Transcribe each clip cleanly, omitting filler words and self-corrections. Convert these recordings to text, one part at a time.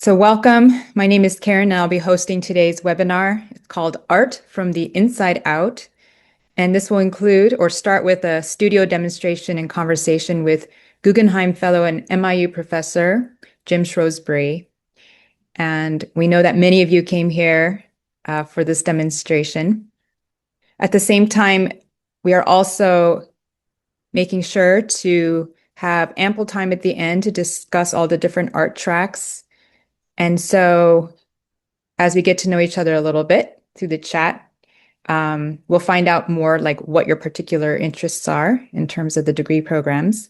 So welcome. My name is Karen, and I'll be hosting today's webinar. It's called Art from the Inside Out. And this will include or start with a studio demonstration and conversation with Guggenheim Fellow and MIU Professor Jim Shrosbree. And we know that many of you came here for this demonstration. At the same time, we are also making sure to have ample time at the end to discuss all the different art tracks. And so as we get to know each other a little bit through the chat, we'll find out more like what your particular interests are in terms of the degree programs.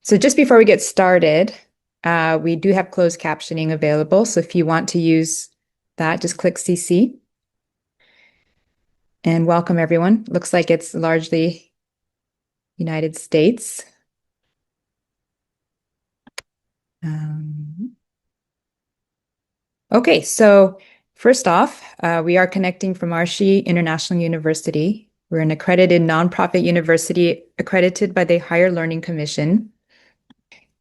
So just before we get started, we do have closed captioning available. So if you want to use that, just click CC. And welcome everyone. Looks like it's largely United States. Okay, so first off, we are connecting from Maharishi International University. We're an accredited nonprofit university accredited by the Higher Learning Commission.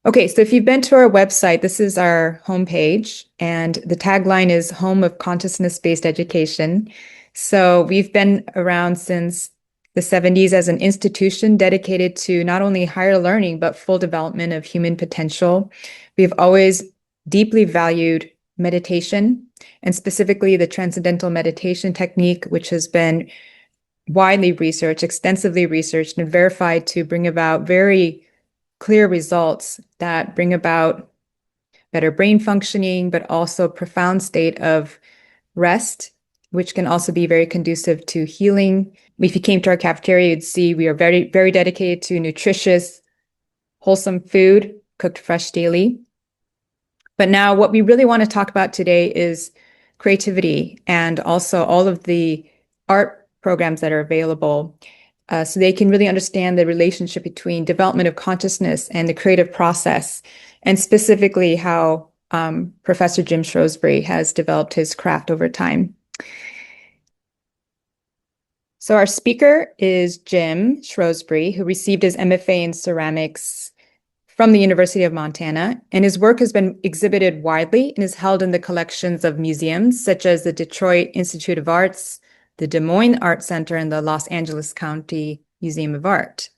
Okay, so if you've been to our website, this is our homepage, and the tagline is Home of Consciousness-Based Education. So we've been around since the 70s as an institution dedicated to not only higher learning, but full development of human potential. We've always deeply valued meditation, and specifically the Transcendental meditation technique, which has been widely researched, extensively researched, and verified to bring about very clear results that bring about better brain functioning, but also profound state of rest, which can also be very conducive to healing. If you came to our cafeteria, you'd see we are very, very dedicated to nutritious, wholesome food cooked fresh daily. But now what we really want to talk about today is creativity and also all of the art programs that are available so they can really understand the relationship between development of consciousness and the creative process, and specifically how Professor Jim Shrosbree has developed his craft over time. So our speaker is Jim Shrosbree, who received his MFA in ceramics from the University of Montana, and his work has been exhibited widely and is held in the collections of museums such as the Detroit Institute of Arts, the Des Moines Art Center, and the Los Angeles County Museum of Art.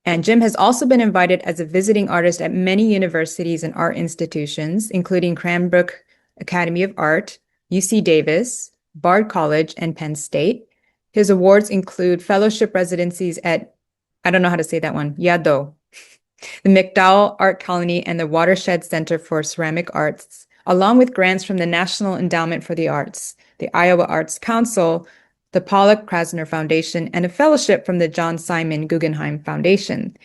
And Jim has also been invited as a visiting artist at many universities and art institutions, including Cranbrook Academy of Art, UC Davis, Bard College, and Penn State. His awards include fellowship residencies at, I don't know how to say that one, Yaddo, the McDowell Art Colony, and the Watershed Center for Ceramic Arts, along with grants from the National Endowment for the Arts, the Iowa Arts Council, the Pollock Krasner Foundation, and a fellowship from the John Simon Guggenheim Foundation.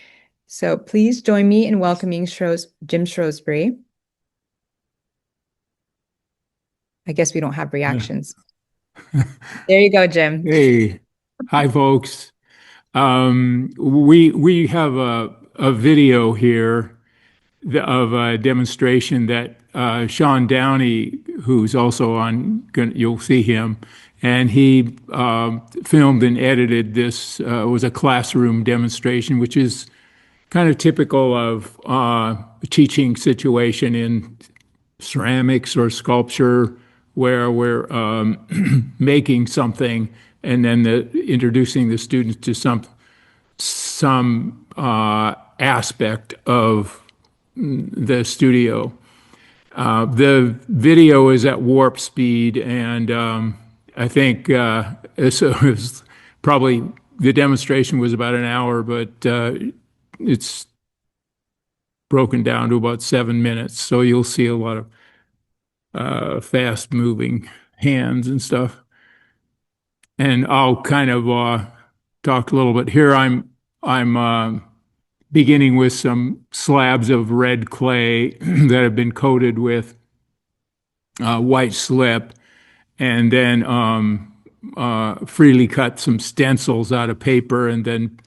So please join me in welcoming Jim Shrosbree. I guess we don't have reactions. There you go, Jim. Hey, hi, folks. We have a video here of a demonstration that Sean Downey, who's also on, you'll see him, and he filmed and edited this. Was a classroom demonstration, which is kind of typical of a teaching situation in ceramics or sculpture, where we're making something and then introducing the students to some aspect of the studio. The video is at warp speed, and I think it's probably the demonstration was about an hour, but it's broken down to about 7 minutes. So you'll see a lot of fast-moving hands and stuff. And I'll kind of talk a little bit here. I'm beginning with some slabs of red clay that have been coated with white slip, and then freely cut some stencils out of paper, and then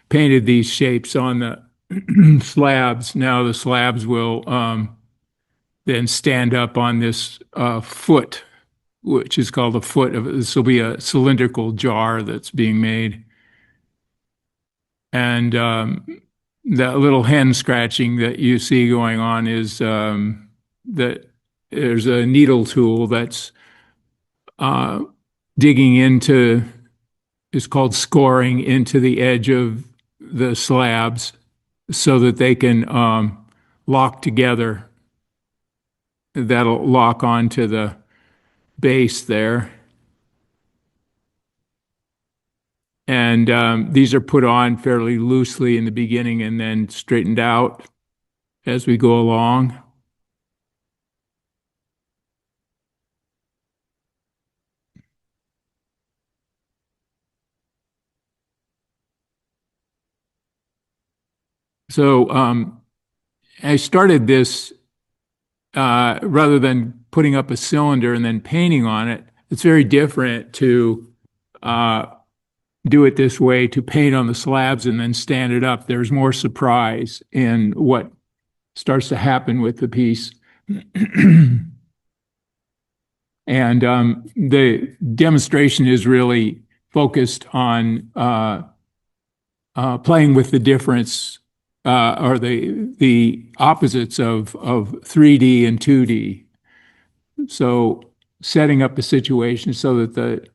painted these shapes on the slabs. Now the slabs will then stand up on this foot, which is called a foot. This will be a cylindrical jar that's being made. And that little hen scratching that you see going on is that there's a needle tool that's digging into, it's called scoring into the edge of the slabs so that they can lock together. That'll lock onto the base there. And these are put on fairly loosely in the beginning and then straightened out as we go along. So I started this rather than putting up a cylinder and then painting on it. It's very different to do it this way, to paint on the slabs and then stand it up. There's more surprise in what starts to happen with the piece. And the demonstration is really focused on playing with the difference or the opposites of 3D and 2D. So setting up the situation so that the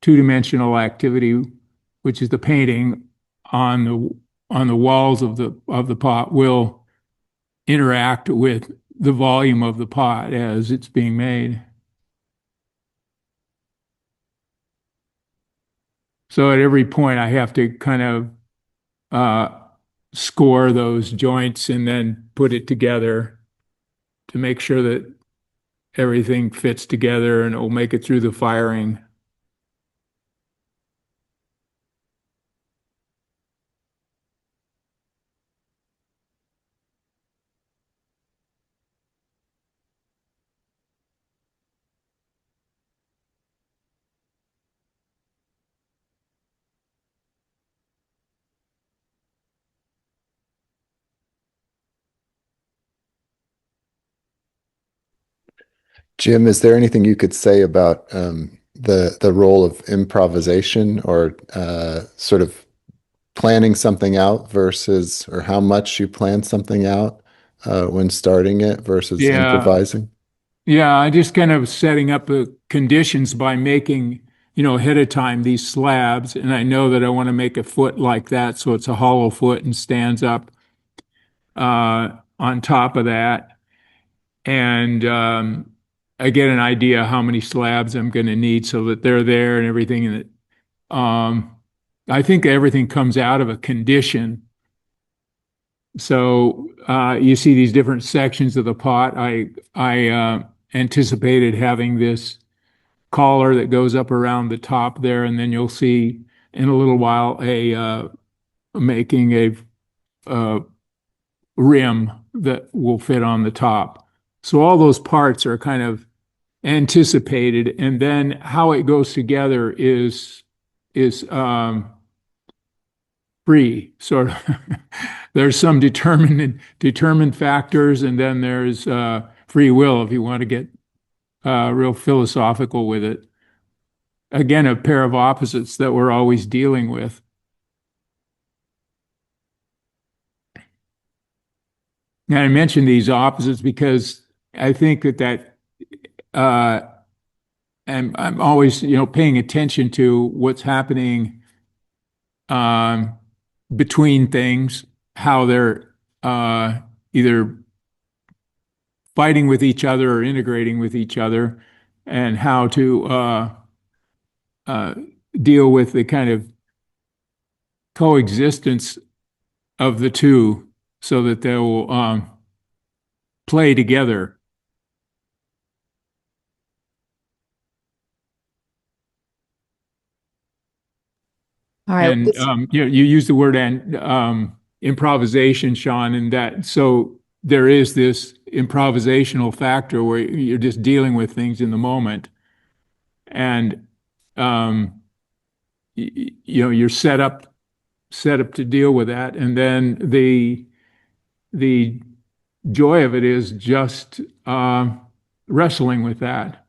two-dimensional activity, which is the painting on the walls of the pot, will interact with the volume of the pot as it's being made. So at every point, I have to kind of score those joints and then put it together to make sure that everything fits together and it will make it through the firing. Jim, is there anything you could say about the role of improvisation or sort of planning something out versus, or how much you plan something out when starting it versus Yeah, improvising? yeah, I just kind of setting up the conditions by making, ahead of time these slabs, and I know that I want to make a foot like that, so it's a hollow foot and stands up on top of that. And I get an idea how many slabs I'm going to need so that they're there and everything. And I think everything comes out of a condition. So you see these different sections of the pot. I anticipated having this collar that goes up around the top there, and then you'll see in a little while making a rim that will fit on the top. So all those parts are kind of anticipated, and then how it goes together is free, sort of. There's some determined factors, and then there's free will if you want to get real philosophical with it. Again, a pair of opposites that we're always dealing with. And I mention these opposites because I think that I'm always, paying attention to what's happening between things, how they're either fighting with each other or integrating with each other, and how to deal with the kind of coexistence of the two so that they'll play together. All right. And you use the word improvisation, Sean, and that so there is this improvisational factor where you're just dealing with things in the moment, and you're set up to deal with that, and then the joy of it is just wrestling with that.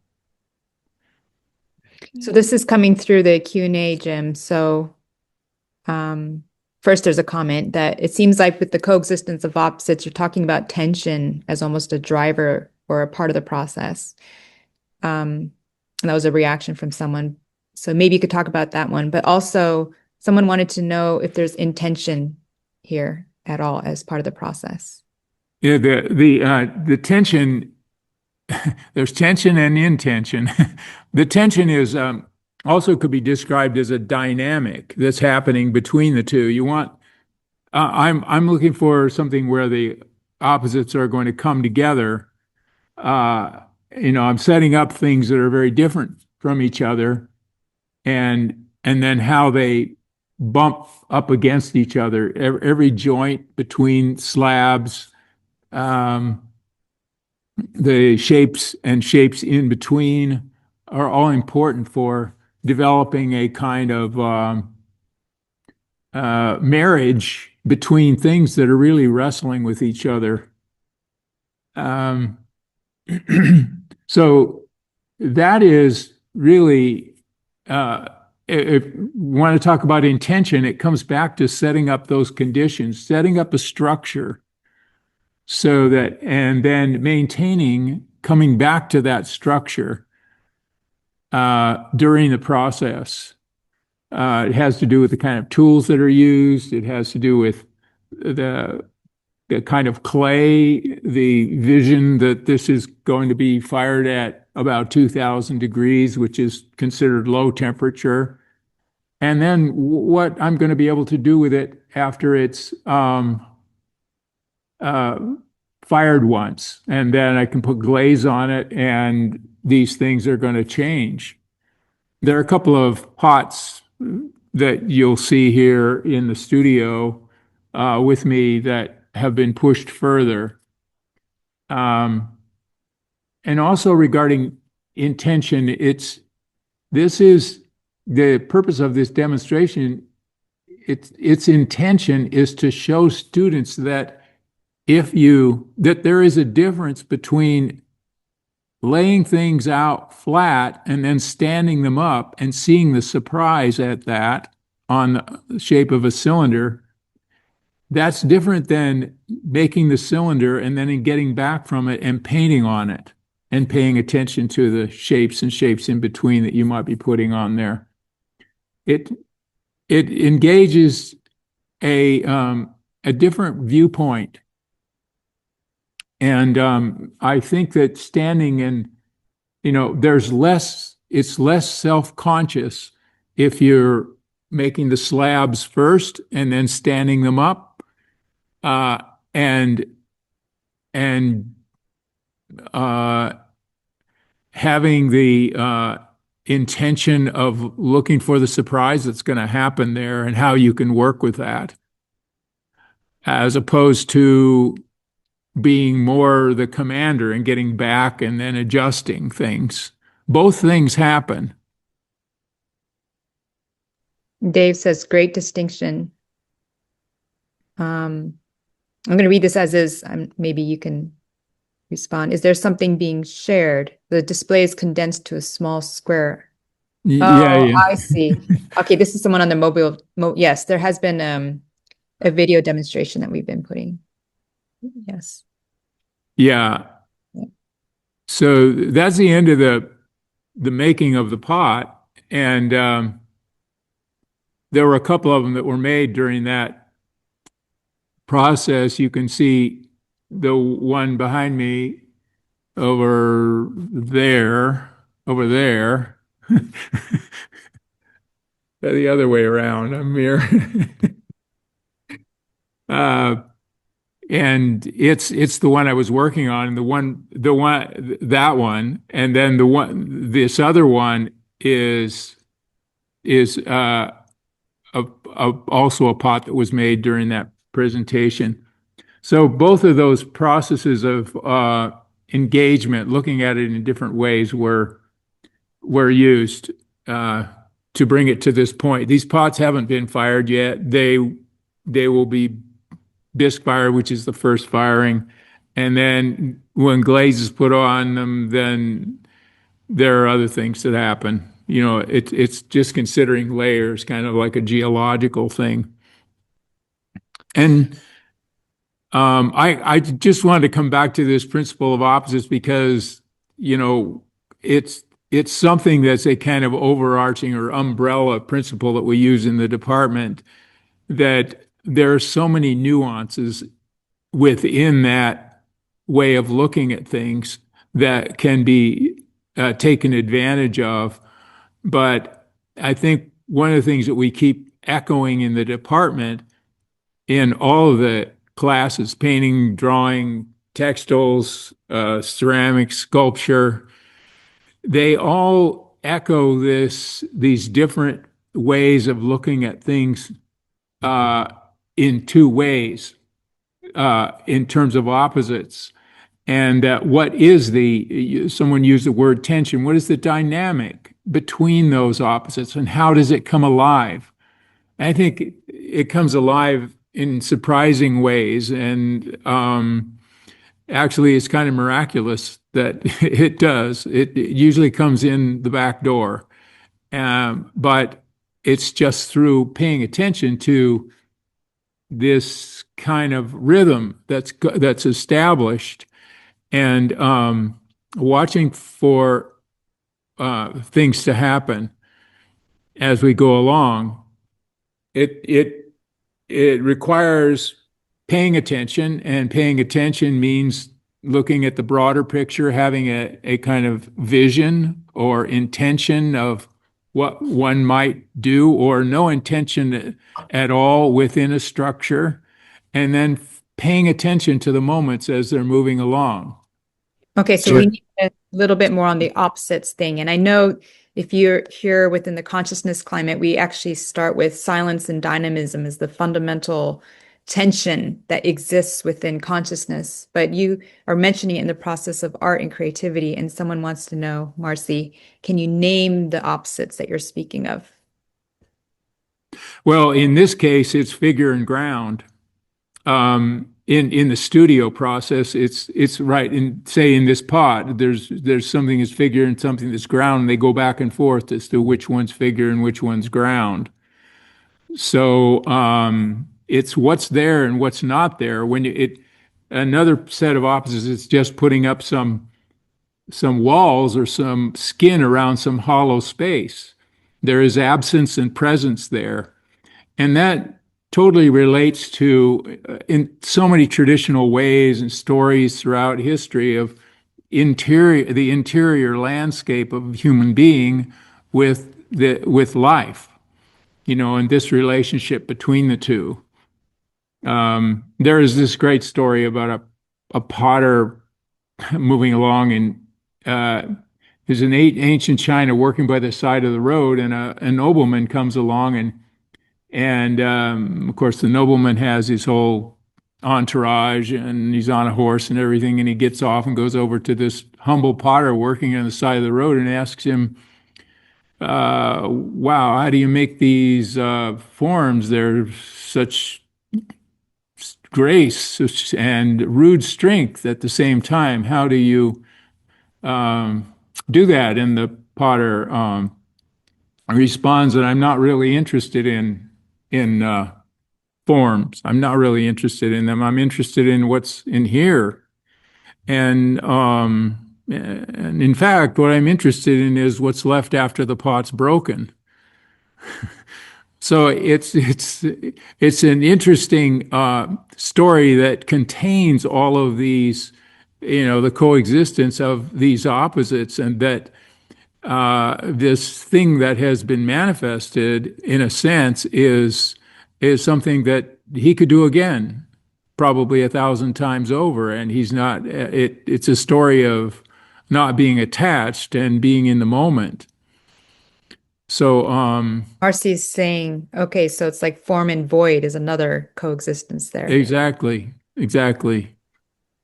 So this is coming through the Q&A, Jim. So first, there's a comment that it seems like with the coexistence of opposites, you're talking about tension as almost a driver or a part of the process. And that was a reaction from someone. So maybe you could talk about that one. But also, someone wanted to know if there's intention here at all as part of the process. Yeah, the tension, there's tension and intention. The tension is also could be described as a dynamic that's happening between the two. I'm looking for something where the opposites are going to come together. I'm setting up things that are very different from each other, and then how they bump up against each other. Every joint between slabs, the shapes and shapes in between are all important for developing a kind of marriage between things that are really wrestling with each other. Um, so that is really, if you want to talk about intention, it comes back to setting up those conditions, setting up a structure so that, and then maintaining, coming back to that structure during the process. It has to do with the kind of tools that are used. It has to do with the kind of clay, the vision that this is going to be fired at about 2,000 degrees, which is considered low temperature. And then what I'm going to be able to do with it after it's fired once. And then I can put glaze on it, and these things are going to change. There are a couple of pots that you'll see here in the studio with me that have been pushed further. And also regarding intention, this is the purpose of this demonstration. Its intention is to show students that that there is a difference between laying things out flat and then standing them up and seeing the surprise at that on the shape of a cylinder. That's different than making the cylinder and then getting back from it and painting on it and paying attention to the shapes and shapes in between that you might be putting on there. It engages a different viewpoint. And I think that standing in, it's less self-conscious if you're making the slabs first and then standing them up, and having the intention of looking for the surprise that's going to happen there and how you can work with that, as opposed to being more the commander and getting back and then adjusting things. Both things happen. Dave says, great distinction. I'm going to read this as is. Maybe you can respond. Is there something being shared? The display is condensed to a small square. Yeah. I see. Okay, this is someone on the mobile. Yes, there has been a video demonstration that we've been putting. Yes. Yeah. So that's the end of the making of the pot. And there were a couple of them that were made during that process. You can see the one behind me over there. The other way around. I'm here. And it's the one I was working on, and that one, and then this other one is also a pot that was made during that presentation. So both of those processes of engagement, looking at it in different ways, were used to bring it to this point. These pots haven't been fired yet. They will be bisque fire, which is the first firing, and then when glaze is put on them, then there are other things that happen. It's just considering layers, kind of like a geological thing. And I just wanted to come back to this principle of opposites because, you know, it's something that's a kind of overarching or umbrella principle that we use in the department, that there are so many nuances within that way of looking at things that can be taken advantage of. But I think one of the things that we keep echoing in the department in all of the classes, painting, drawing, textiles, ceramics, sculpture, they all echo these different ways of looking at things uh, in two ways in terms of opposites. And what is someone used the word tension, what is the dynamic between those opposites and how does it come alive? I think it comes alive in surprising ways. And actually, it's kind of miraculous that it does. It usually comes in the back door. But it's just through paying attention to this kind of rhythm that's established and watching for things to happen as we go along. It requires paying attention, and paying attention means looking at the broader picture, having a kind of vision or intention of what one might do, or no intention at all within a structure, and then paying attention to the moments as they're moving along. Okay, so we need a little bit more on the opposites thing. And I know if you're here within the consciousness climate, we actually start with silence and dynamism as the fundamental tension that exists within consciousness. But you are mentioning it in the process of art and creativity, and someone wants to know, Marcy, can you name the opposites that you're speaking of? Well, in this case, it's figure and ground. In the studio process, it's right. Say in this pot, there's something that's figure and something that's ground, and they go back and forth as to which one's figure and which one's ground. So it's what's there and what's not there. Another set of opposites is just putting up some walls or some skin around some hollow space. There is absence and presence there, and that totally relates to, in so many traditional ways and stories throughout history, of the interior landscape of a human being with life, and this relationship between the two. There is this great story about a potter moving along, and there's an ancient China working by the side of the road, and a nobleman comes along, and of course, the nobleman has his whole entourage, and he's on a horse and everything, and he gets off and goes over to this humble potter working on the side of the road and asks him, wow, how do you make these forms? They're such grace and rude strength at the same time. How do you do that? And the potter responds that I'm not really interested in forms. I'm not really interested in them. I'm interested in what's in here. And in fact, what I'm interested in is what's left after the pot's broken. So it's an interesting story that contains all of these, the coexistence of these opposites, and that this thing that has been manifested, in a sense, is something that he could do again, probably 1,000 times over. And he's not. It's a story of not being attached and being in the moment. So Marcy's saying, okay, so it's like form and void is another coexistence there. Exactly.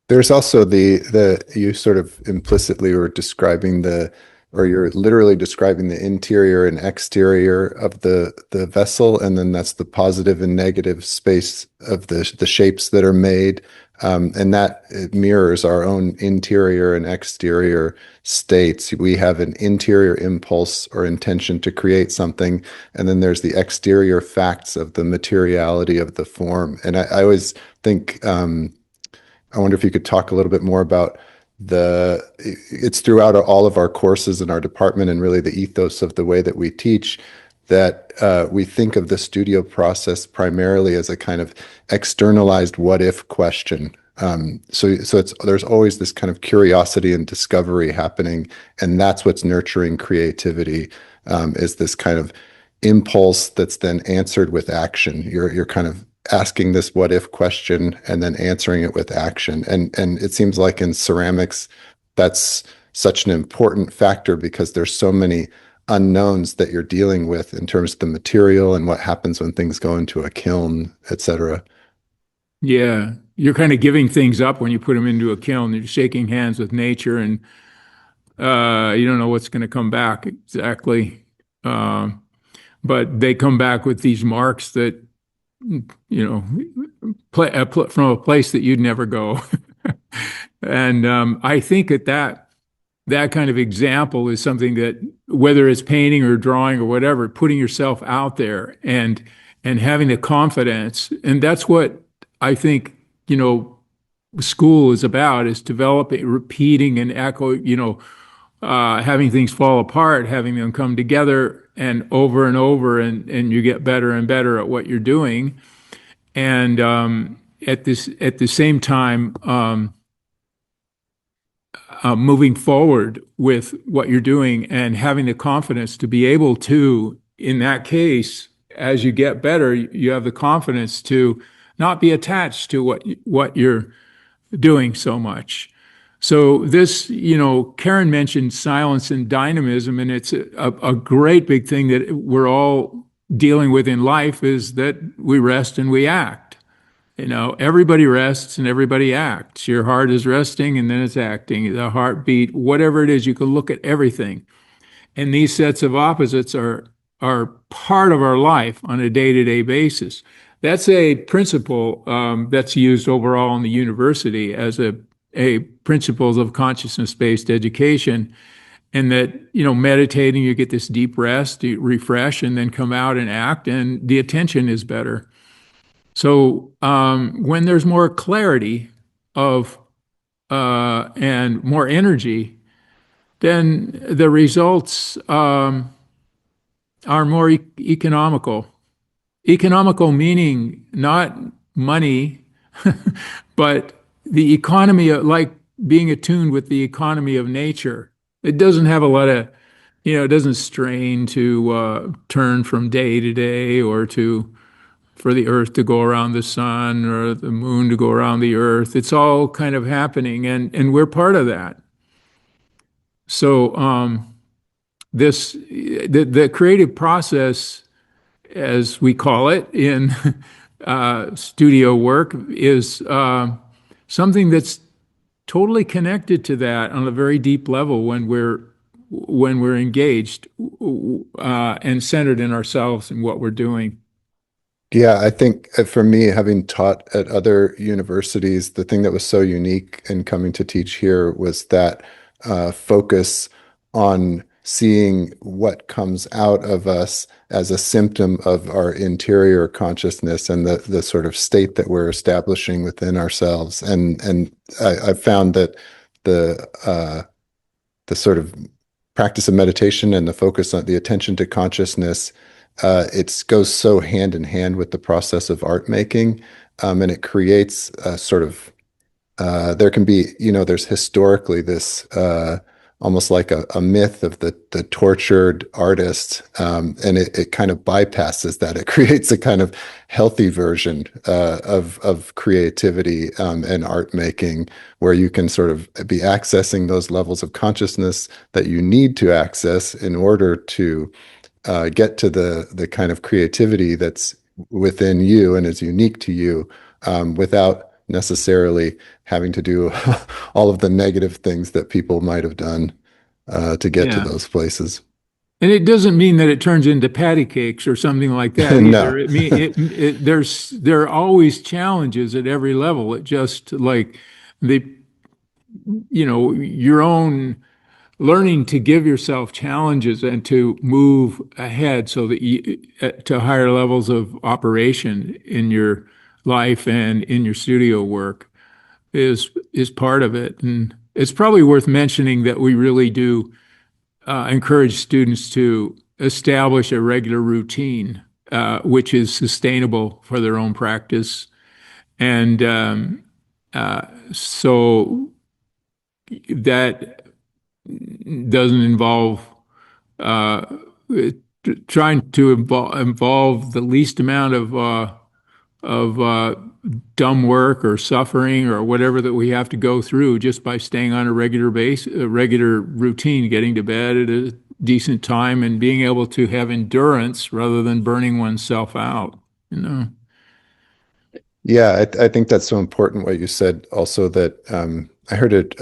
There's also you sort of implicitly were describing or you're literally describing the interior and exterior of the vessel, and then that's the positive and negative space of the shapes that are made. And that it mirrors our own interior and exterior states. We have an interior impulse or intention to create something, and then there's the exterior facts of the materiality of the form. And I always think, I wonder if you could talk a little bit more about it's throughout all of our courses in our department and really the ethos of the way that we teach, that we think of the studio process primarily as a kind of externalized what if question. So there's always this kind of curiosity and discovery happening, and that's what's nurturing creativity, is this kind of impulse that's then answered with action. You're kind of asking this what if question and then answering it with action. And it seems like in ceramics, that's such an important factor because there's so many unknowns that you're dealing with in terms of the material and what happens when things go into a kiln, et cetera. Yeah, you're kind of giving things up when you put them into a kiln. You're shaking hands with nature, and you don't know what's going to come back exactly. Uh, but they come back with these marks that, from a place that you'd never go. And I think that kind of example is something that, whether it's painting or drawing or whatever, putting yourself out there and having the confidence, and that's what I think, school is about, is developing, repeating and having things fall apart, having them come together and over, and you get better and better at what you're doing. And at the same time, moving forward with what you're doing and having the confidence to be able to, in that case, as you get better, you have the confidence to not be attached to what you're doing so much. So this, Karen mentioned silence and dynamism, and it's a great big thing that we're all dealing with in life, is that we rest and we act. Everybody rests and everybody acts. Your heart is resting and then it's acting. The heartbeat, whatever it is, you can look at everything. And these sets of opposites are part of our life on a day-to-day basis. That's a principle that's used overall in the university as a principles of consciousness-based education. And that, meditating, you get this deep rest, you refresh, and then come out and act, and the attention is better. So when there's more clarity of and more energy, then the results are more economical. Economical meaning not money, but the economy, like being attuned with the economy of nature. It doesn't have a lot of, it doesn't strain to turn from day to day, or for the earth to go around the sun or the moon to go around the earth. It's all kind of happening, and we're part of that. So the creative process, as we call it in studio work, is something that's totally connected to that on a very deep level when we're engaged and centered in ourselves and what we're doing. Yeah, I think for me, having taught at other universities, the thing that was so unique in coming to teach here was that focus on seeing what comes out of us as a symptom of our interior consciousness and the sort of state that we're establishing within ourselves. And I found that the sort of practice of meditation and the focus on the attention to consciousness, it goes so hand in hand with the process of art making, and it creates a sort of there can be, there's historically this almost like a myth of the tortured artist, and it kind of bypasses that. It creates a kind of healthy version of creativity and art making, where you can sort of be accessing those levels of consciousness that you need to access in order to get to the kind of creativity that's within you and is unique to you, without necessarily having to do all of the negative things that people might have done to get to Yeah. those places. And it doesn't mean that it turns into patty cakes or something like that either. No. It mean there are always challenges at every level. It just like the your own learning to give yourself challenges and to move ahead so that you to higher levels of operation in your life and in your studio work is part of it. And it's probably worth mentioning that we really do encourage students to establish a regular routine, which is sustainable for their own practice. And so that doesn't involve uh, trying to involve the least amount of dumb work or suffering or whatever that we have to go through just by staying on a regular routine, getting to bed at a decent time, and being able to have endurance rather than burning oneself out. You know. Yeah, I think that's so important what you said also that I heard it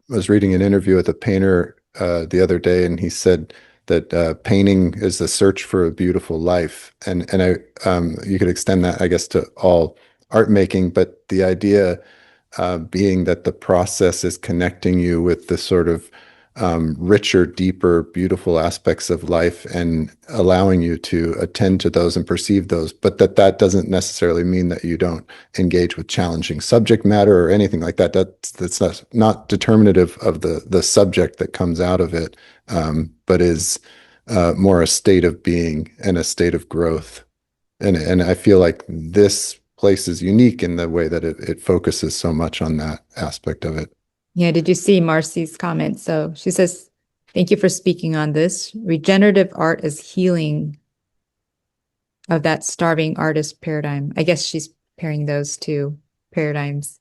was reading an interview with a painter the other day, and he said that painting is the search for a beautiful life. And I you could extend that, I guess, to all art making, but the idea being that the process is connecting you with the sort of richer, deeper, beautiful aspects of life and allowing you to attend to those and perceive those, but that doesn't necessarily mean that you don't engage with challenging subject matter or anything like that. That's not determinative of the subject that comes out of it, but is more a state of being and a state of growth. And I feel like this place is unique in the way that it focuses so much on that aspect of it. Yeah, did you see Marcy's comment? So she says, thank you for speaking on this. Regenerative art is healing of that starving artist paradigm. I guess she's pairing those two paradigms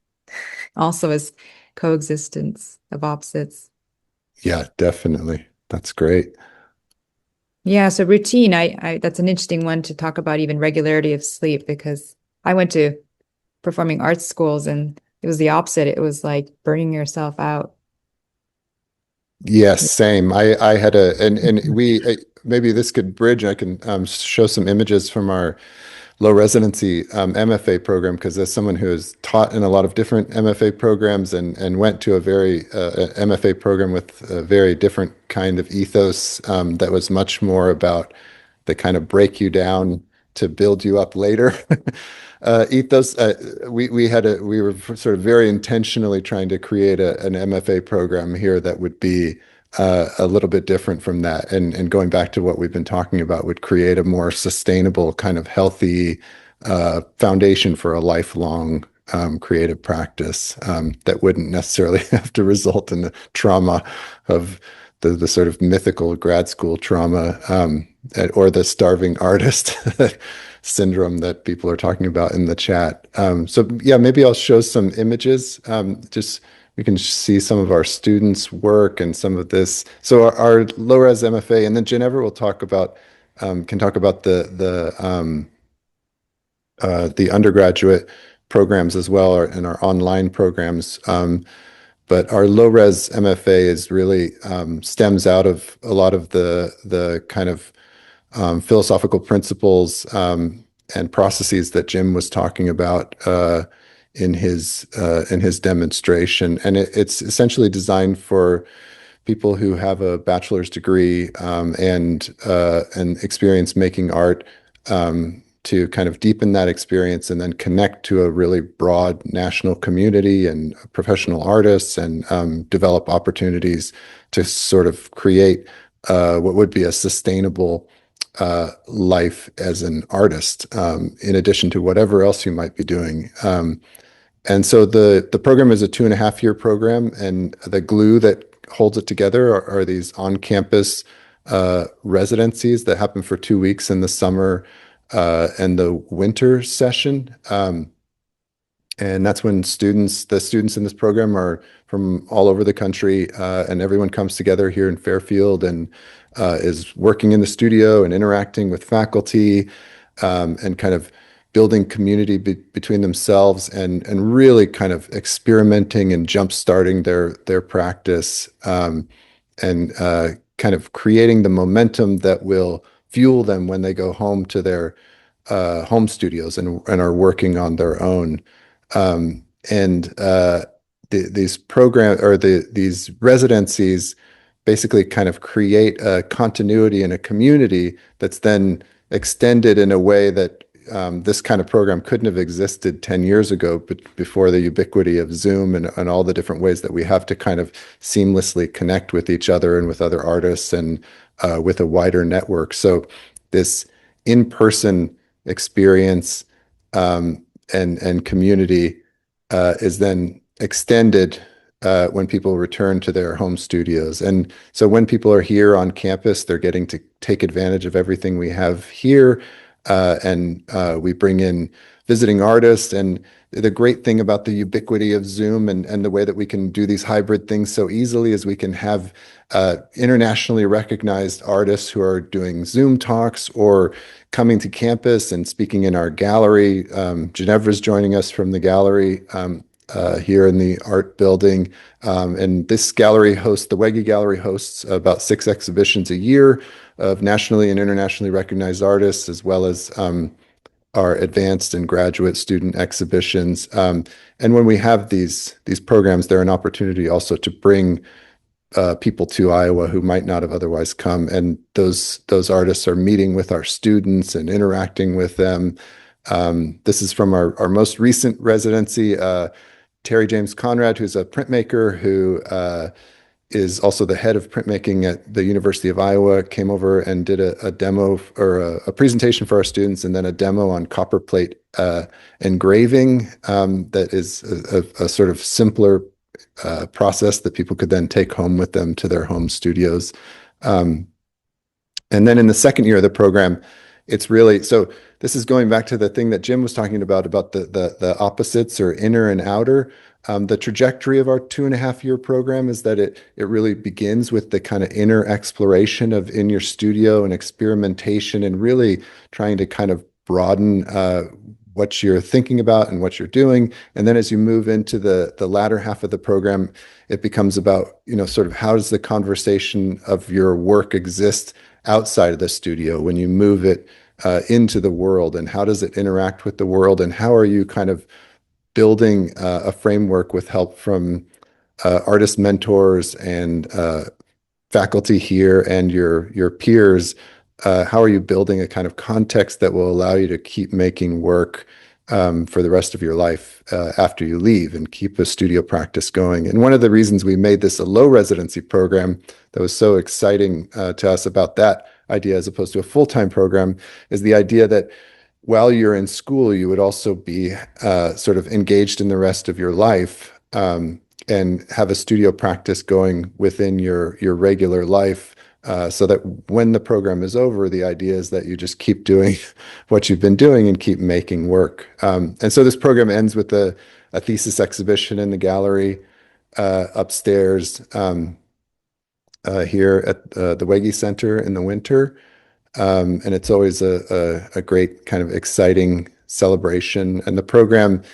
also as coexistence of opposites. Yeah, definitely. That's great. Yeah, so routine, I that's an interesting one to talk about, even regularity of sleep, because I went to performing arts schools and it was the opposite. It was like burning yourself out. Yes, same. I had and we maybe this could bridge. I can show some images from our low residency MFA program because as someone who has taught in a lot of different MFA programs and went to a very MFA program with a very different kind of ethos that was much more about the kind of break you down to build you up later ethos. We were sort of very intentionally trying to create an MFA program here that would be a little bit different from that, and going back to what we've been talking about, would create a more sustainable kind of healthy foundation for a lifelong creative practice that wouldn't necessarily have to result in the trauma of the sort of mythical grad school trauma or the starving artist syndrome that people are talking about in the chat. So yeah, maybe I'll show some images. Just we can see some of our students' work and some of this. So our low-res MFA, and then Ginevra will talk about can talk about the undergraduate programs as well, and our online programs. But our low-res MFA is really stems out of a lot of the kind of philosophical principles and processes that Jim was talking about in his demonstration, and it's essentially designed for people who have a bachelor's degree and experience making art to kind of deepen that experience and then connect to a really broad national community and professional artists and develop opportunities to sort of create what would be a sustainable life as an artist, in addition to whatever else you might be doing. And so the program is a 2.5-year program, and the glue that holds it together are these on-campus residencies that happen for 2 weeks in the summer and the winter session. And that's when the students in this program are from all over the country, and everyone comes together here in Fairfield and is working in the studio and interacting with faculty and kind of building community between themselves and really kind of experimenting and jump starting their practice and kind of creating the momentum that will fuel them when they go home to their home studios and are working on their own. And these program or these residencies basically kind of create a continuity and a community that's then extended in a way that this kind of program couldn't have existed 10 years ago, but before the ubiquity of Zoom and all the different ways that we have to kind of seamlessly connect with each other and with other artists and with a wider network. So this in-person experience and community is then extended when people return to their home studios. And so when people are here on campus, they're getting to take advantage of everything we have here. And we bring in visiting artists. And the great thing about the ubiquity of Zoom and the way that we can do these hybrid things so easily is we can have internationally recognized artists who are doing Zoom talks or coming to campus and speaking in our gallery. Ginevra's joining us from the gallery here in the art building. And this gallery hosts, the Wege Gallery hosts about 6 exhibitions a year of nationally and internationally recognized artists, as well as our advanced and graduate student exhibitions. And when we have these programs, they're an opportunity also to bring people to Iowa who might not have otherwise come. And those artists are meeting with our students and interacting with them. This is from our most recent residency. Terry James Conrad, who's a printmaker who is also the head of printmaking at the University of Iowa, came over and did a demo or a presentation for our students, and then a demo on copperplate engraving that is a sort of simpler process that people could then take home with them to their home studios. And then in the second year of the program, it's really, so this is going back to the thing that Jim was talking about the opposites or inner and outer. The trajectory of our 2.5-year program is that it really begins with the kind of inner exploration of in your studio and experimentation and really trying to kind of broaden what you're thinking about and what you're doing. And then as you move into the latter half of the program, it becomes about, sort of how does the conversation of your work exist outside of the studio when you move it into the world, and how does it interact with the world, and how are you kind of building a framework with help from artist mentors and faculty here and your peers. How are you building a kind of context that will allow you to keep making work for the rest of your life after you leave and keep a studio practice going? And one of the reasons we made this a low residency program that was so exciting to us about that idea as opposed to a full-time program is the idea that while you're in school, you would also be sort of engaged in the rest of your life and have a studio practice going within your regular life. So that when the program is over, the idea is that you just keep doing what you've been doing and keep making work. And so this program ends with a thesis exhibition in the gallery upstairs here at the Wege Center in the winter. And it's always a great kind of exciting celebration. And the program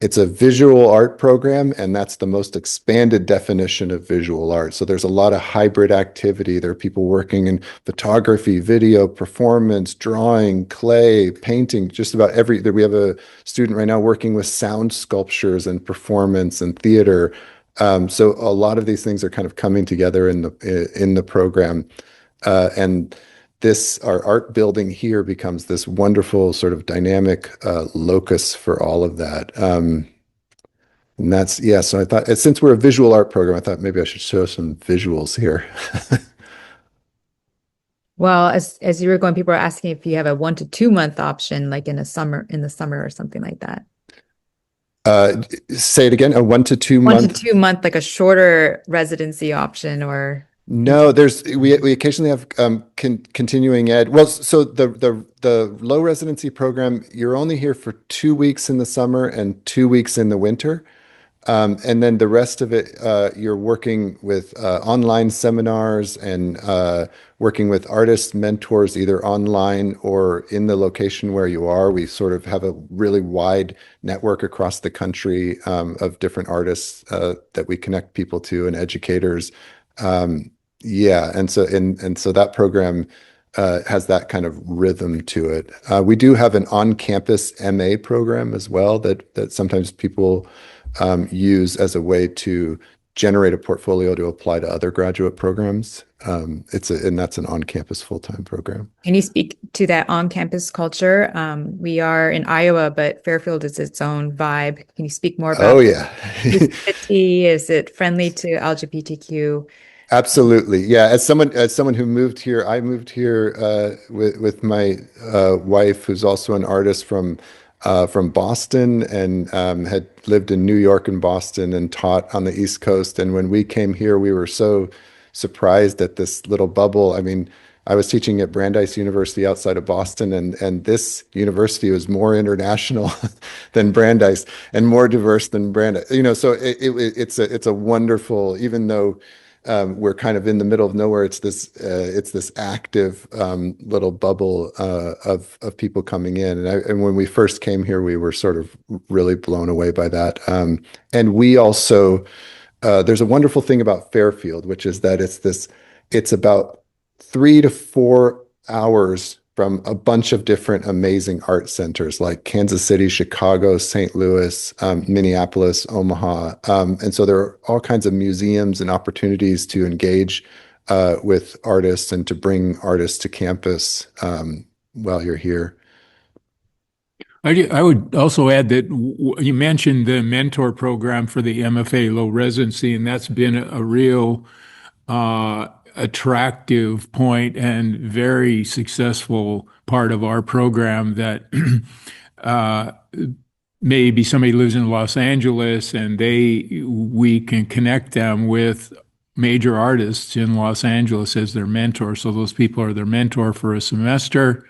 it's a visual art program, and that's the most expanded definition of visual art. So there's a lot of hybrid activity. There are people working in photography, video, performance, drawing, clay, painting, just about we have a student right now working with sound sculptures and performance and theater. So a lot of these things are kind of coming together in the program. And our art building here becomes this wonderful sort of dynamic locus for all of that. And so I thought, since we're a visual art program, I thought maybe I should show some visuals here. Well, as you were going, people are asking if you have a 1 to 2 month option, like in the summer or something like that. Say it again, a 1 to 2 month? 1 to 2 month, like a shorter residency option, or... No, we occasionally have continuing ed. Well, so the low residency program, you're only here for 2 weeks in the summer and 2 weeks in the winter. And then the rest of it, you're working with online seminars and working with artist mentors, either online or in the location where you are. We sort of have a really wide network across the country of different artists that we connect people to and educators. Yeah, and so that program has that kind of rhythm to it. We do have an on-campus MA program as well that sometimes people use as a way to generate a portfolio to apply to other graduate programs. And that's an on-campus full-time program. Can you speak to that on-campus culture? We are in Iowa, but Fairfield is its own vibe. Can you speak more Oh about yeah. the city? Is it friendly to LGBTQ? Absolutely. Yeah. As someone who moved here, I moved here with my wife, who's also an artist from Boston, and had lived in New York and Boston and taught on the East Coast. And when we came here, we were so surprised at this little bubble. I mean, I was teaching at Brandeis University outside of Boston, and this university was more international than Brandeis and more diverse than Brandeis. So it's a wonderful, even though we're kind of in the middle of nowhere. It's this active little bubble of people coming in, and when we first came here, we were sort of really blown away by that. And we also there's a wonderful thing about Fairfield, which is that it's about 3 to 4 hours from a bunch of different amazing art centers like Kansas City, Chicago, St. Louis, Minneapolis, Omaha. And so there are all kinds of museums and opportunities to engage with artists and to bring artists to campus while you're here. I would also add that you mentioned the mentor program for the MFA low residency, and that's been a real attractive point and very successful part of our program that maybe somebody lives in Los Angeles and we can connect them with major artists in Los Angeles as their mentor. So those people are their mentor for a semester,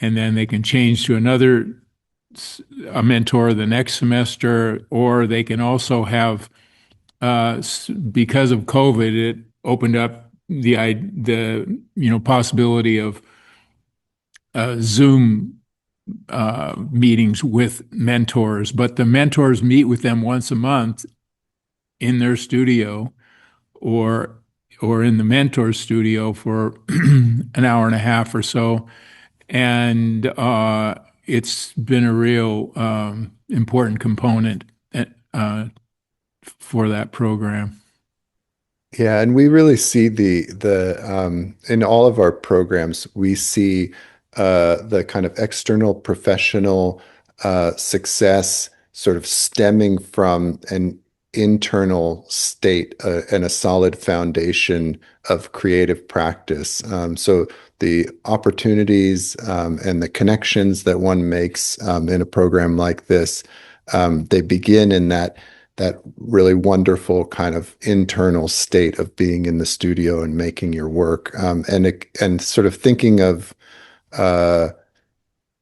and then they can change to a mentor the next semester, or they can also have, because of COVID, it opened up the possibility of Zoom meetings with mentors, but the mentors meet with them once a month in their studio or in the mentor's studio for an hour and a half or so, and it's been a real important component for that program. Yeah, and we really see the in all of our programs, we see the kind of external professional success sort of stemming from an internal state and a solid foundation of creative practice. So the opportunities and the connections that one makes in a program like this, they begin in that really wonderful kind of internal state of being in the studio and making your work, and sort of thinking of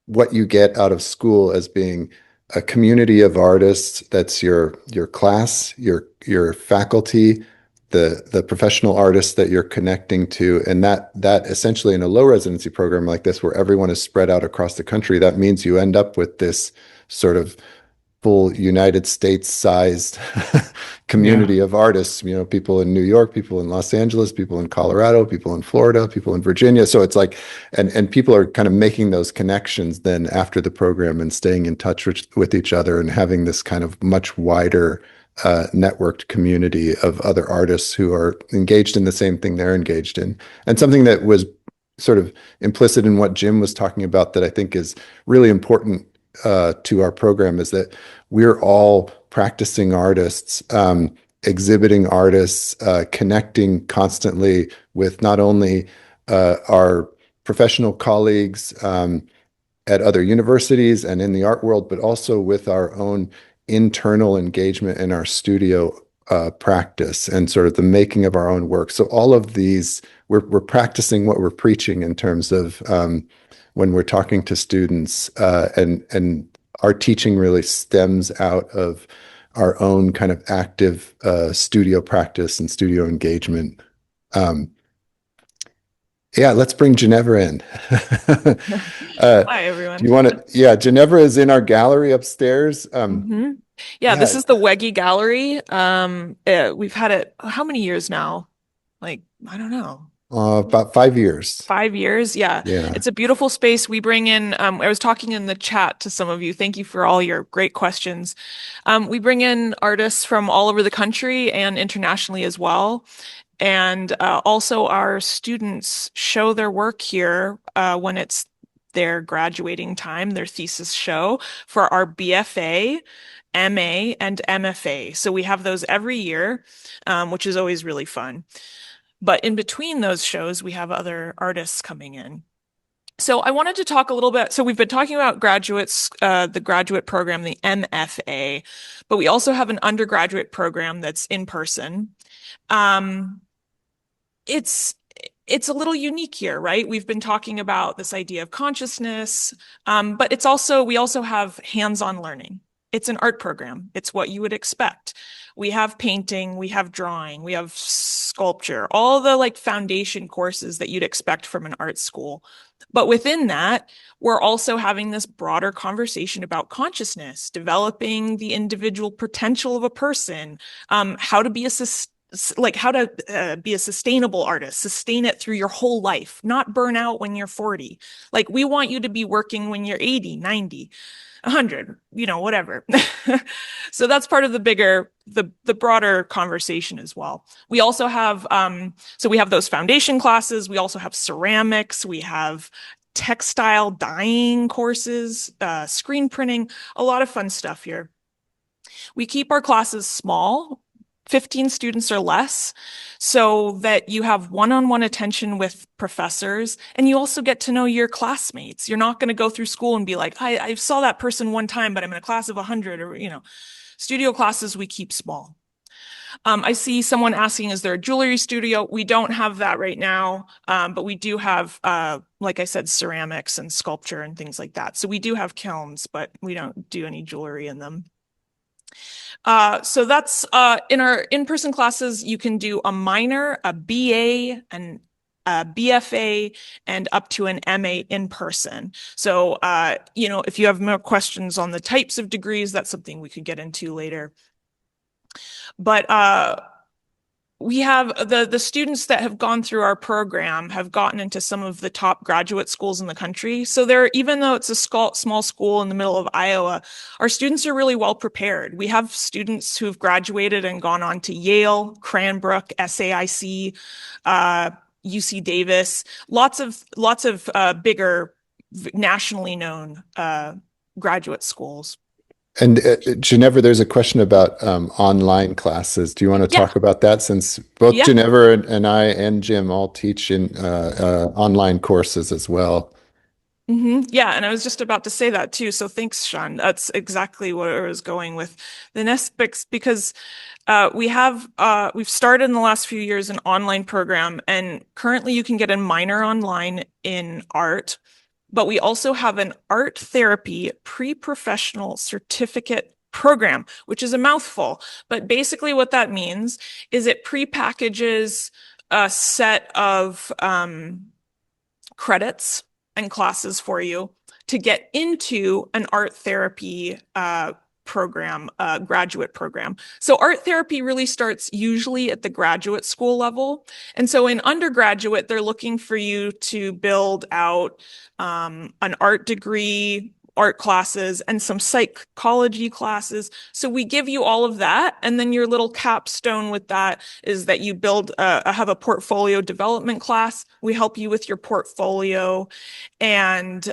what you get out of school as being a community of artists. That's your class, your faculty, the professional artists that you're connecting to, and that essentially in a low residency program like this, where everyone is spread out across the country, that means you end up with this sort of full United States sized community Yeah. of artists, people in New York, people in Los Angeles, people in Colorado, people in Florida, people in Virginia. So it's like, and people are kind of making those connections then after the program and staying in touch with each other and having this kind of much wider networked community of other artists who are engaged in the same thing they're engaged in. And something that was sort of implicit in what Jim was talking about that I think is really important to our program is that we're all practicing artists, exhibiting artists, connecting constantly with not only our professional colleagues at other universities and in the art world, but also with our own internal engagement in our studio practice and sort of the making of our own work. So all of these, we're practicing what we're preaching in terms of when we're talking to students, and our teaching really stems out of our own kind of active studio practice and studio engagement. Yeah, let's bring Ginevra in. Hi, Do you everyone. want to? Yeah, Ginevra is in our gallery upstairs. Yeah, this Yeah, is the Weggy Gallery. We've had it how many years now? Like, I don't know. About 5 years. 5 years. Yeah. Yeah. It's a beautiful space. We bring in, I was talking in the chat to some of you. Thank you for all your great questions. We bring in artists from all over the country and internationally as well. And also our students show their work here when it's their graduating time, their thesis show for our BFA, MA, and MFA. So we have those every year, which is always really fun. But in between those shows, we have other artists coming in. So I wanted to talk a little bit. So we've been talking about graduates, the graduate program, the MFA, but we also have an undergraduate program that's in person. Um, it's it's a little unique here, right? We've been talking about this idea of consciousness, but we also have hands-on learning. It's an art program. It's what you would expect. We have painting, we have drawing, we have sculpture, all the like foundation courses that you'd expect from an art school. But within that, we're also having this broader conversation about consciousness, developing the individual potential of a person, how to be be a sustainable artist, sustain it through your whole life, not burn out when you're 40. Like we want you to be working when you're 80, 90, 100, whatever. So that's part of the broader conversation as well. We also have, so we have those foundation classes. We also have ceramics. We have textile dyeing courses, screen printing, a lot of fun stuff here. We keep our classes small, 15 students or less, so that you have one-on-one attention with professors, and you also get to know your classmates. You're not going to go through school and be like, I saw that person one time, but I'm in a class of 100, or, studio classes we keep small. I see someone asking, is there a jewelry studio? We don't have that right now, but we do have, like I said, ceramics and sculpture and things like that. So we do have kilns, but we don't do any jewelry in them. So that's in our in-person classes, you can do a minor, a BA, and a BFA, and up to an MA in person. So, if you have more questions on the types of degrees, that's something we could get into later. But we have the students that have gone through our program have gotten into some of the top graduate schools in the country. So even though it's a small school in the middle of Iowa, our students are really well prepared. We have students who've graduated and gone on to Yale, Cranbrook, SAIC, UC Davis, lots of bigger nationally known graduate schools. And Ginevra, there's a question about online classes. Do you want to talk about that, since both Ginevra and I and Jim all teach in online courses as well? Yeah, and I was just about to say that too. So thanks, Sean. That's exactly what I was going with the NESPICs, because we've started in the last few years an online program, and currently you can get a minor online in art. But we also have an art therapy pre-professional certificate program, which is a mouthful. But basically what that means is it pre-packages a set of credits and classes for you to get into an art therapy program, graduate program. So art therapy really starts usually at the graduate school level. And so in undergraduate, they're looking for you to build out an art degree, art classes, and some psychology classes. So we give you all of that. And then your little capstone with that is that you have a portfolio development class. We help you with your portfolio, and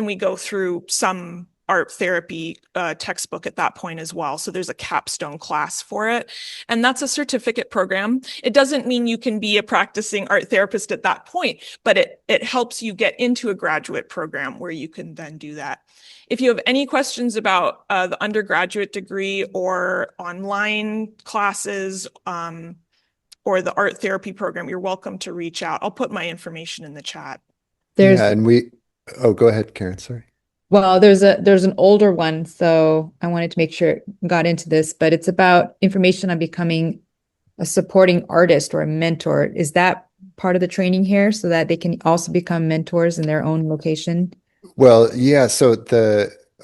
we go through some art therapy textbook at that point as well. So there's a capstone class for it. And that's a certificate program. It doesn't mean you can be a practicing art therapist at that point, but it helps you get into a graduate program where you can then do that. If you have any questions about the undergraduate degree or online classes, or the art therapy program, you're welcome to reach out. I'll put my information in the chat. Go ahead, Karen, sorry. Well, there's an older one, so I wanted to make sure it got into this, but it's about information on becoming a supporting artist or a mentor. Is that part of the training here, so that they can also become mentors in their own location? Well, yeah. So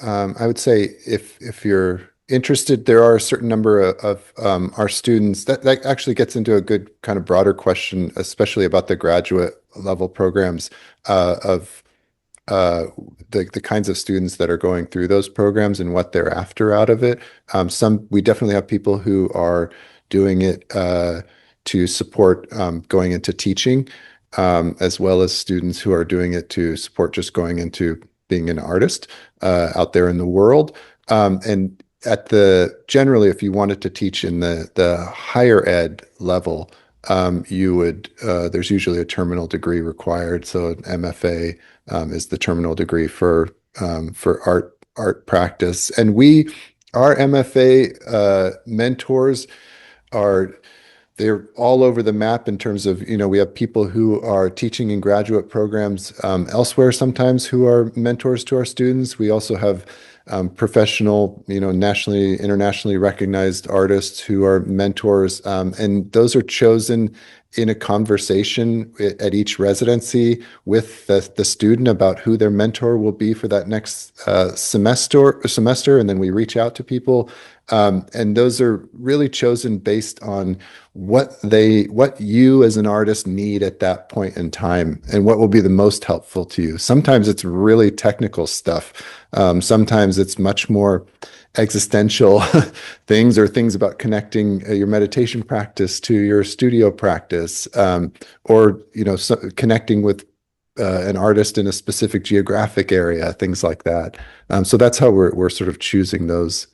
I would say if you're interested, there are a certain number of our students that actually gets into a good kind of broader question, especially about the graduate level programs of the kinds of students that are going through those programs and what they're after out of it. We definitely have people who are doing it to support going into teaching, as well as students who are doing it to support just going into being an artist out there in the world. And generally, if you wanted to teach in the higher ed level, there's usually a terminal degree required. So an MFA is the terminal degree for art practice. And our MFA mentors they're all over the map in terms of, we have people who are teaching in graduate programs elsewhere sometimes who are mentors to our students. We also have professional, nationally, internationally recognized artists who are mentors. And those are chosen in a conversation at each residency with the student about who their mentor will be for that next semester. And then we reach out to people. And those are really chosen based on what you as an artist need at that point in time and what will be the most helpful to you. Sometimes it's really technical stuff. Sometimes it's much more existential things or things about connecting your meditation practice to your studio practice, or connecting with an artist in a specific geographic area, things like that. So that's how we're sort of choosing those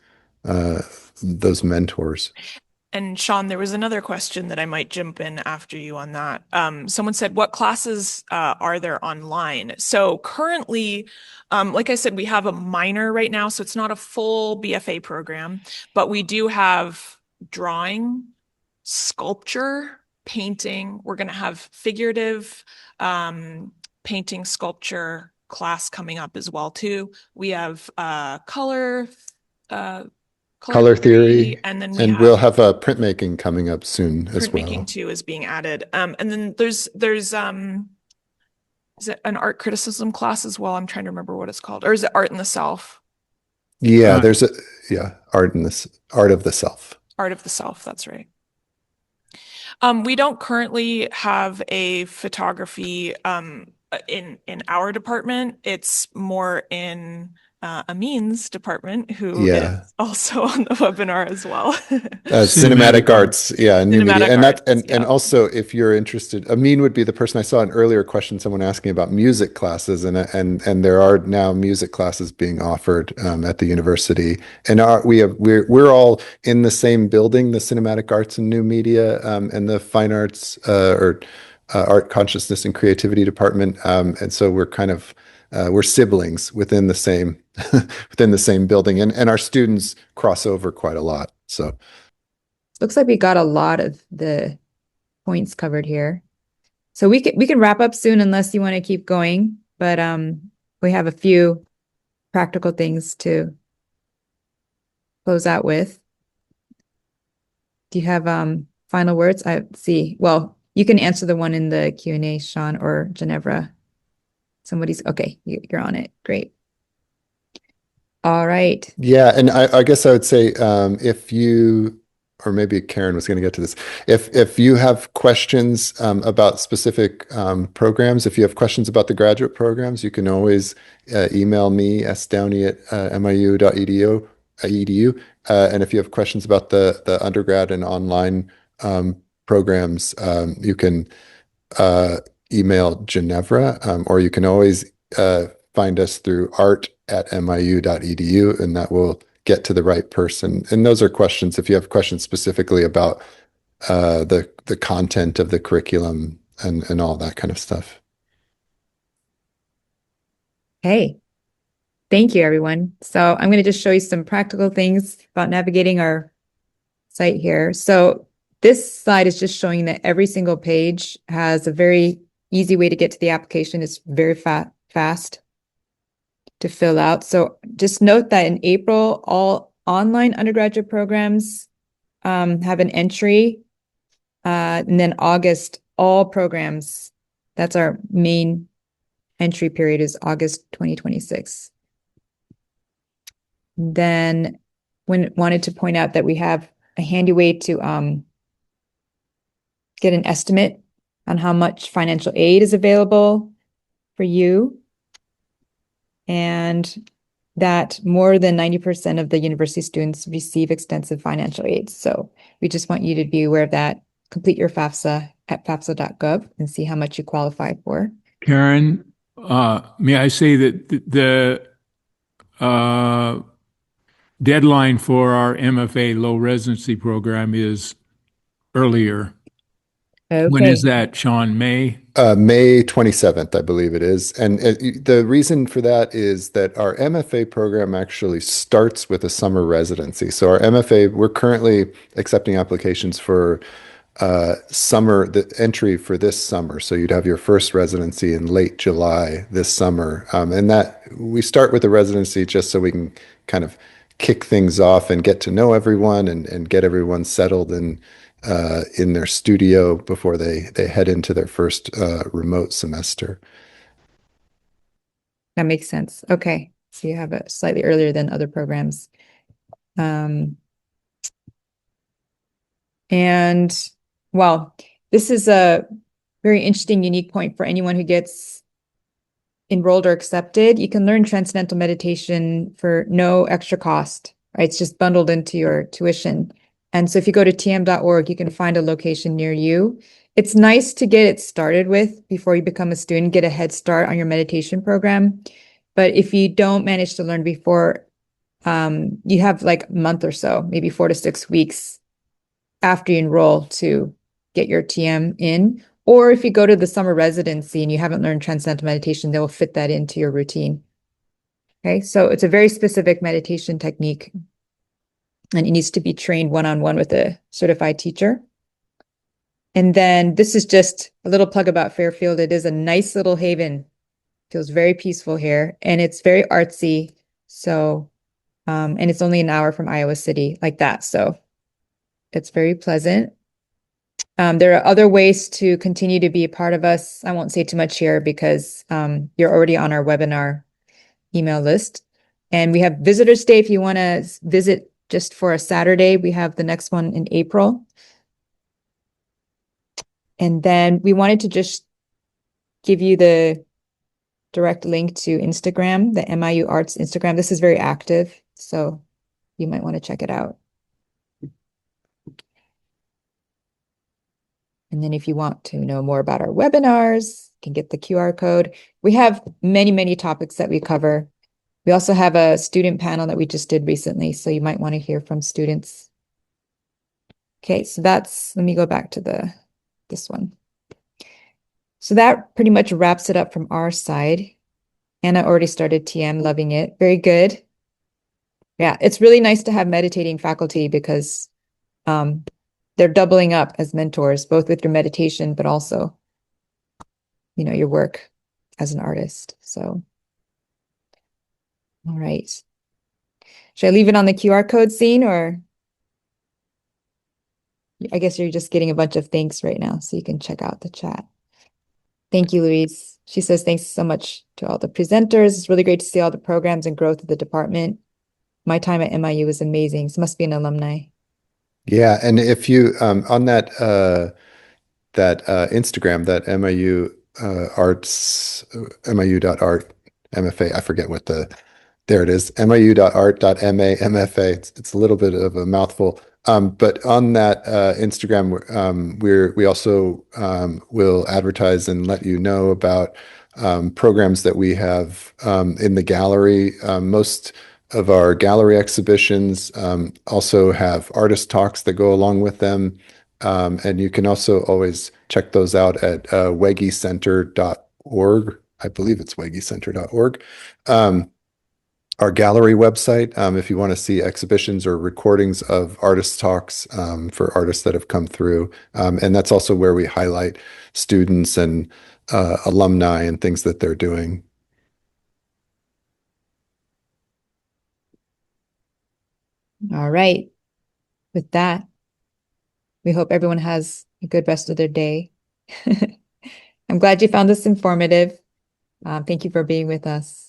mentors. And Sean, there was another question that I might jump in after you on that. Someone said, what classes are there online? So currently, like I said, we have a minor right now, so it's not a full BFA program, but we do have drawing, sculpture, painting. We're going to have figurative painting, sculpture class coming up as well too. We have color theory, and then we'll have a printmaking coming up soon as well. Printmaking too is being added, and then there's is it an art criticism class as well? I'm trying to remember what it's called, or is it art in the self? Yeah, there's art of the self. Art of the self. That's right. We don't currently have a photography in our department. It's more in Amin's department, who is also on the webinar as well. Cinematic arts, and new media, and also if you're interested, Amin would be the person. I saw an earlier question, someone asking about music classes, and there are now music classes being offered at the university, and we're all in the same building, the Cinematic Arts and New Media and the Fine Arts or Art Consciousness and Creativity department, and so we're kind of we're siblings within the same building, and our students cross over quite a lot. So looks like we got a lot of the points covered here. So we can wrap up soon unless you want to keep going, but we have a few practical things to close out with. Do you have final words? I see. Well, you can answer the one in the Q&A, Sean or Ginevra. Okay, you're on it. Great. All right. Yeah, and I guess I would say if you, or maybe Karen was going to get to this, if you have questions about specific programs, if you have questions about the graduate programs, you can always email me, sdowney@miu.edu. And if you have questions about the undergrad and online programs, you can email Ginevra, or you can always find us through art@miu.edu, and that will get to the right person. And those are questions, if you have questions specifically about the content of the curriculum and all that kind of stuff. Hey, thank you, everyone. So I'm going to just show you some practical things about navigating our site here. So this slide is just showing that every single page has a very easy way to get to the application. It's very fast to fill out. So just note that in April, all online undergraduate programs have an entry. And then August, all programs, that's our main entry period, is August 2026. Then wanted to point out that we have a handy way to get an estimate on how much financial aid is available for you, and that more than 90% of the university students receive extensive financial aid. So we just want you to be aware of that. Complete your FAFSA at fafsa.gov and see how much you qualify for. Karen, may I say that the deadline for our MFA low residency program is earlier. When is that, Sean? May? May 27th, I believe it is. And the reason for that is that our MFA program actually starts with a summer residency. So our MFA, we're currently accepting applications for the entry for this summer. So you'd have your first residency in late July this summer. And that we start with a residency just so we can kind of kick things off and get to know everyone and get everyone settled in their studio before they head into their first remote semester. That makes sense. Okay. So you have it slightly earlier than other programs. And well, this is a very interesting, unique point for anyone who gets enrolled or accepted. You can learn Transcendental meditation for no extra cost, right? It's just bundled into your tuition. And so if you go to tm.org, you can find a location near you. It's nice to get it started with before you become a student, get a head start on your meditation program. But if you don't manage to learn before, you have like a month or so, maybe 4 to 6 weeks after you enroll to get your TM in. Or if you go to the summer residency and you haven't learned Transcendental meditation, they will fit that into your routine. Okay, so it's a very specific meditation technique, and it needs to be trained one-on-one with a certified teacher. And then this is just a little plug about Fairfield. It is a nice little haven. Feels very peaceful here, and it's very artsy. So, and it's only an hour from Iowa City, like that. So it's very pleasant. There are other ways to continue to be a part of us. I won't say too much here because you're already on our webinar email list. And we have Visitors Day if you want to visit just for a Saturday. We have the next one in April. And then we wanted to just give you the direct link to Instagram, the MIU Arts Instagram. This is very active, so you might want to check it out. And then if you want to know more about our webinars, you can get the QR code. We have many, many topics that we cover. We also have a student panel that we just did recently, so you might want to hear from students. Okay, so let me go back to this one. So that pretty much wraps it up from our side. Anna already started TM, loving it. Very good. Yeah, it's really nice to have meditating faculty because they're doubling up as mentors, both with your meditation, but also, your work as an artist. So, all right. Should I leave it on the QR code scene, or I guess you're just getting a bunch of thanks right now, so you can check out the chat. Thank you, Louise. She says, thanks so much to all the presenters. It's really great to see all the programs and growth of the department. My time at MIU was amazing. This must be an alumni. Yeah, and if you on that Instagram, that MIU Arts, MIU.art MFA, I forget what there it is, MIU.art.MA MFA. It's a little bit of a mouthful. But on that Instagram, we also will advertise and let you know about programs that we have in the gallery. Most of our gallery exhibitions also have artist talks that go along with them. And you can also always check those out at weggycenter.org. I believe it's weggycenter.org. Our gallery website, if you want to see exhibitions or recordings of artist talks for artists that have come through. And that's also where we highlight students and alumni and things that they're doing. All right. With that, we hope everyone has a good rest of their day. I'm glad you found this informative. Thank you for being with us.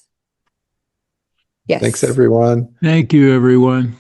Yes. Thanks, everyone. Thank you, everyone.